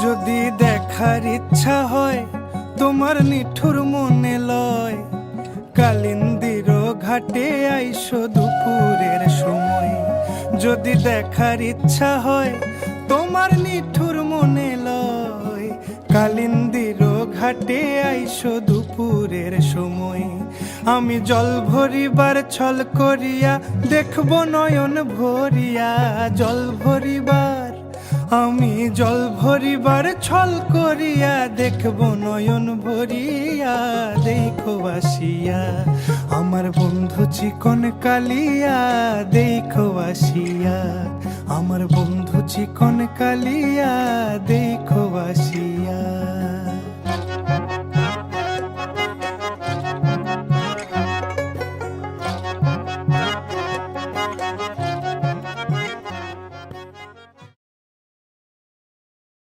যদি দেখার ইচ্ছা হয় তোমার নিঠুর মনে লয়, কালিন্দির ঘাটে আইসো দুপুরের সময়। যদি দেখার ইচ্ছা হয় তোমার নিঠুর মনে লয়, কালিন্দির ঘাটে আইসো দুপুরের সময়। আমি জল ভরিবার ছল করিয়া দেখব নয়ন ভরিয়া, জল ভরিবার আমি জল ভরিবার ছল করিয়া দেখব নয়ন ভরিয়া। দেখো আসিয়া আমার বন্ধু চিকন কালিয়া, দেখো আসিয়া আমার বন্ধু চিকন কালিয়া।